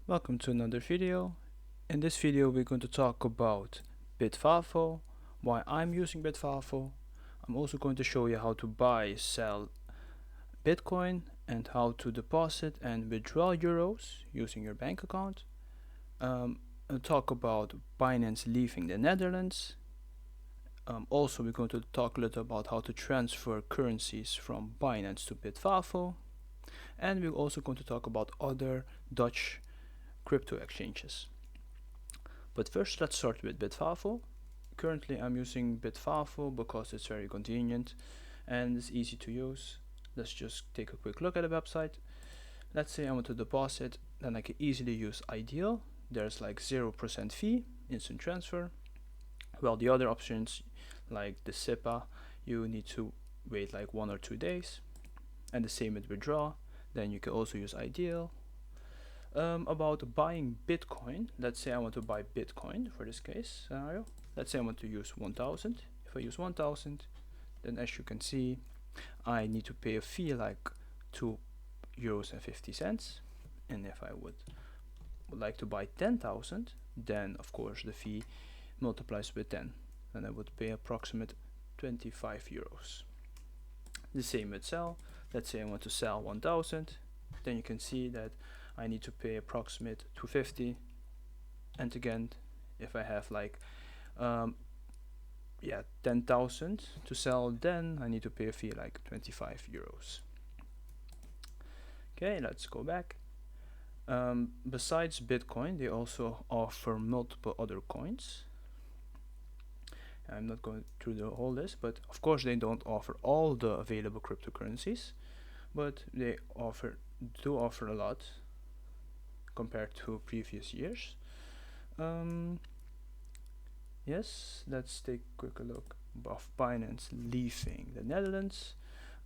Welcome to another video. In this video we're going to talk about Bitfury, why I'm using Bitfury. I'm also going to show you how to buy, sell Bitcoin and how to deposit and withdraw euros using your bank account. I'll talk about Binance leaving the Netherlands. Also we're going to talk a little about how to transfer currencies from Binance to Bitfury. And we're also going to talk about other Dutch crypto exchanges. But first let's start with Bitfury. Currently I'm using Bitfury because it's very convenient and it's easy to use. Let's just take a quick look at the website. Let's say I want to deposit, then I can easily use Ideal. There's like 0% fee, instant transfer. While the other options like the SIPA, you need to wait like 1 or 2 days. And the same with withdraw. Then you can also use Ideal. About buying Bitcoin, let's say I want to buy Bitcoin for this case scenario. Let's say I want to use 1000. If I use 1000, then as you can see, I need to pay a fee like €2.50. And if I would like to buy 10,000, then of course the fee multiplies with 10. And I would pay approximate 25 euros. The same with sell. Let's say I want to sell 1000, then you can see that I need to pay approximate 250. And again, if I have like 10,000 to sell, then I need to pay a fee like 25 euros. Okay, let's go back. Besides Bitcoin, they also offer multiple other coins. I'm not going through the whole list, but of course they don't offer all the available cryptocurrencies, but they do offer a lot compared to previous years. Yes, let's take a quick look of Binance leaving the Netherlands.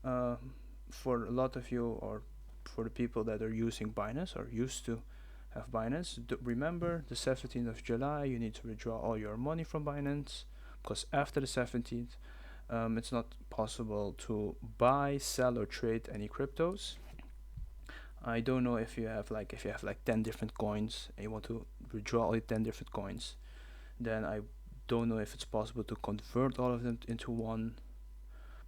For a lot of you, or for the people that are using Binance or used to have Binance, remember the 17th of July you need to withdraw all your money from Binance, because after the 17th it's not possible to buy, sell or trade any cryptos. I don't know if you have like 10 different coins and you want to withdraw all 10 different coins, then I don't know if it's possible to convert all of them into one,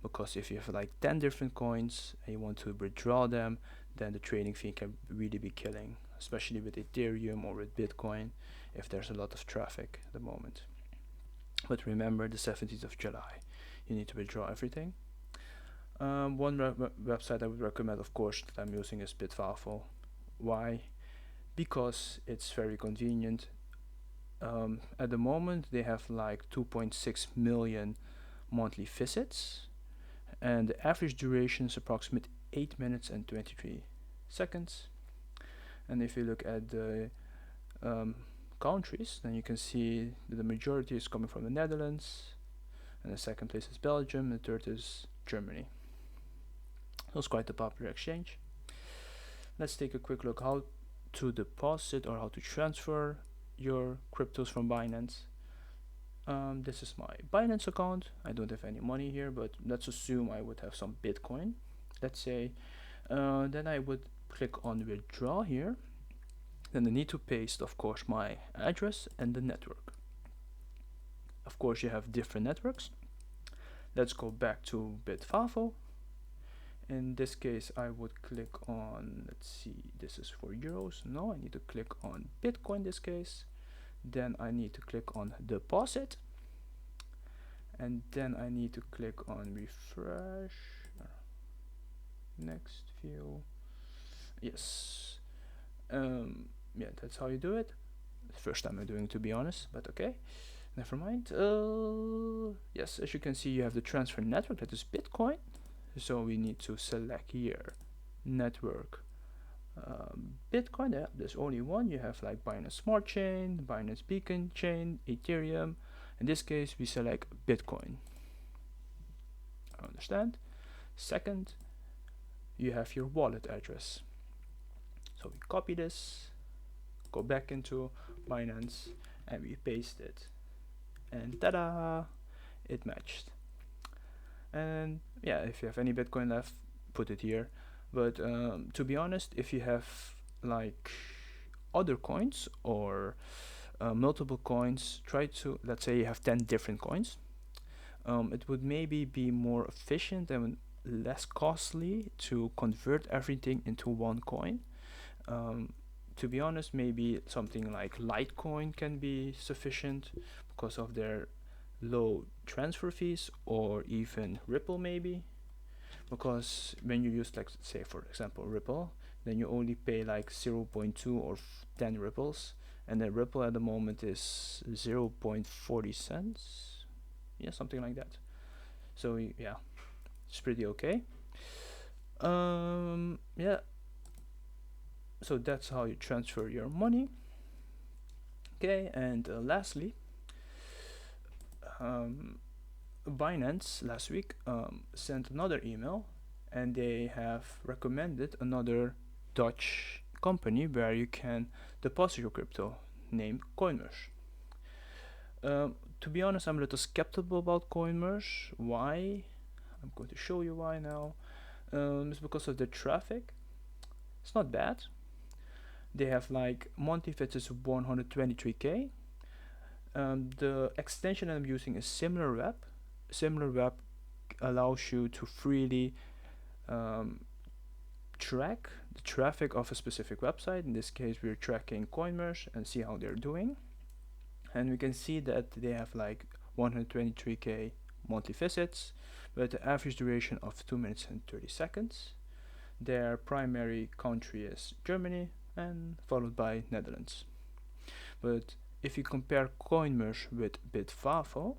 because if you have like 10 different coins and you want to withdraw them, then the trading fee can really be killing, especially with Ethereum or with Bitcoin if there's a lot of traffic at the moment. But remember, the 17th of July you need to withdraw everything. One website I would recommend, of course, that I'm using is Bitfury. Why? Because it's very convenient. At the moment they have like 2.6 million monthly visits, and the average duration is approximately 8 minutes and 23 seconds. And if you look at the countries, then you can see that the majority is coming from the Netherlands, and the second place is Belgium, and the third is Germany. So it's quite a popular exchange. Let's take a quick look how to deposit or how to transfer your cryptos from Binance. This is my Binance account. I don't have any money here, but let's assume I would have some Bitcoin. Let's say, then I would click on withdraw here. Then I need to paste, of course, my address and the network. Of course, you have different networks. Let's go back to Bitfury. In this case, I would click on, let's see, this is for euros. No, I need to click on Bitcoin in this case. Then I need to click on deposit. And then I need to click on refresh. Next view. Yes. Yeah, that's how you do it. First time I'm doing it, to be honest, but okay. Never mind. Yes, as you can see, you have the transfer network, that is Bitcoin. So we need to select here network Bitcoin. Yeah, there's only one. You have like Binance Smart Chain, Binance Beacon Chain, Ethereum. In this case we select Bitcoin. Understand? Second, you have your wallet address. So we copy this, go back into Binance, and we paste it, and ta-da, it matched. And yeah, if you have any Bitcoin left, put it here. But to be honest, if you have like other coins or multiple coins, try to, let's say you have 10 different coins, it would maybe be more efficient and less costly to convert everything into one coin. To be honest, maybe something like Litecoin can be sufficient because of their low transfer fees, or even Ripple maybe, because when you use, like, say for example Ripple, then you only pay like 0.2 or 10 ripples, and the Ripple at the moment is 0.40 cents, yeah, something like that. So yeah, it's pretty okay. Yeah, so that's how you transfer your money. Okay, and lastly, um, Binance last week sent another email, and they have recommended another Dutch company where you can deposit your crypto, named Coinmerge. To be honest, I'm a little skeptical about Coinmerge. Why? I'm going to show you why now. It's because of the traffic. It's not bad. They have like monthly visits of 123k. The extension I'm using is SimilarWeb. SimilarWeb allows you to freely um, track the traffic of a specific website. In this case, we're tracking Coinmerge and see how they're doing. And we can see that they have like 123k monthly visits with an average duration of 2 minutes and 30 seconds. Their primary country is Germany and followed by Netherlands. But if you compare Coinmerge with Bitfavo,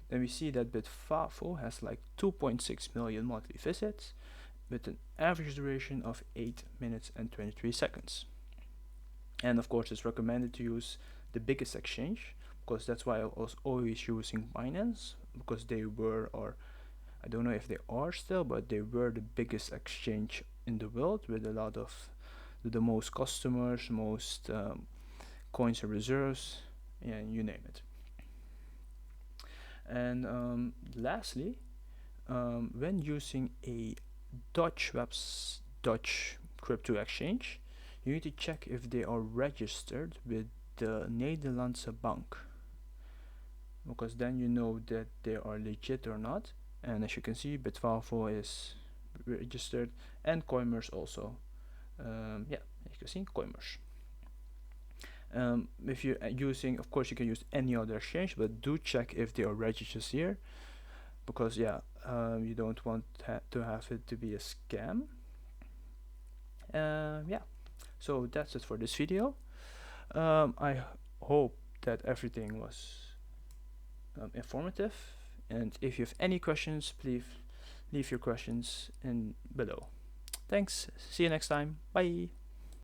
then we see that Bitfavo has like 2.6 million monthly visits with an average duration of 8 minutes and 23 seconds. And of course, it's recommended to use the biggest exchange, because that's why I was always using Binance, because they were, or I don't know if they are still, but they were the biggest exchange in the world with a lot of the most customers, most coins and reserves, and you name it. And lastly, when using a Dutch crypto exchange, you need to check if they are registered with the Nederlandse Bank, because then you know that they are legit or not. And as you can see, Bitfavo is registered, and Coinmerge also. Yeah, as you can see, Coinmerge. If you're using, of course, you can use any other exchange, but do check if they are registered here, because yeah, you don't want to have it to be a scam. Yeah, so that's it for this video. I hope that everything was informative, and if you have any questions, please leave your questions in below. Thanks, see you next time, bye.